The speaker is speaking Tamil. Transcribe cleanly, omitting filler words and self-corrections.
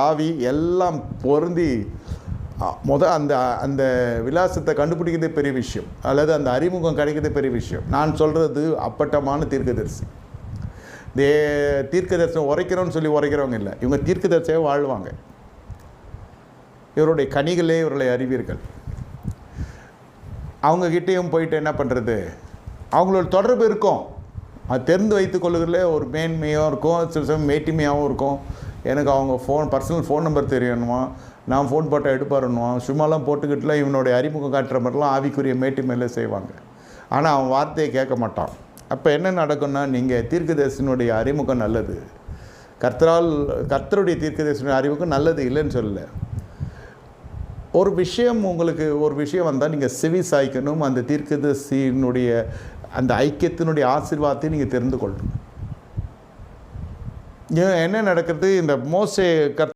ஆவி எல்லாம் பொருந்தி அந்த அந்த விலாசத்தை கண்டுபிடிக்கிறதே பெரிய விஷயம், அல்லது அந்த அறிமுகம் கிடைக்கிறதே பெரிய விஷயம். நான் சொல்கிறது அப்பட்டமான தீர்க்கதரிசி. தீர்க்கதரிசனம் உரைக்கிறோன்னு சொல்லி உரைக்கிறவங்க இல்லை, இவங்க தீர்க்கதரிசியாக வாழ்வாங்க. இவருடைய கனிகளே இவர்களை அறிவீர்கள். அவங்கக்கிட்டேயும் போயிட்டு என்ன பண்ணுறது, அவங்களோட தொடர்பு இருக்கும், அது தெரிந்து வைத்து கொள்ளுகிறதுல ஒரு மேன்மையாக இருக்கும், சில சமயம் மேட்டிமையாகவும் இருக்கும். எனக்கு அவங்க பர்சனல் ஃபோன் நம்பர் தெரியணுமா, நான் ஃபோன் போட்டால் எடுப்பாருன்னுவா, சும்மாலாம் போட்டுக்கிட்டுலாம் இவனுடைய அறிமுகம் காட்டுற மாதிரிலாம் ஆவிக்குரிய மேட்டிமையில் செய்வாங்க. ஆனால் அவன் வார்த்தையை கேட்க மாட்டான். அப்போ என்ன நடக்கும்னா, நீங்கள் தீர்க்கதரிசனுடைய அறிமுகம் நல்லது, கர்த்தருடைய தீர்க்கதரிசனுடைய அறிமுகம் நல்லது இல்லைன்னு சொல்லலை. ஒரு விஷயம் வந்தால் நீங்கள் செவி சாய்க்கணும், அந்த தீர்க்கதரிசியினுடைய அந்த ஐக்கியத்தினுடைய ஆசீர்வாதத்தை நீங்கள் தெரிந்து கொள்ளணும். என்ன நடக்கிறது, இந்த மோசே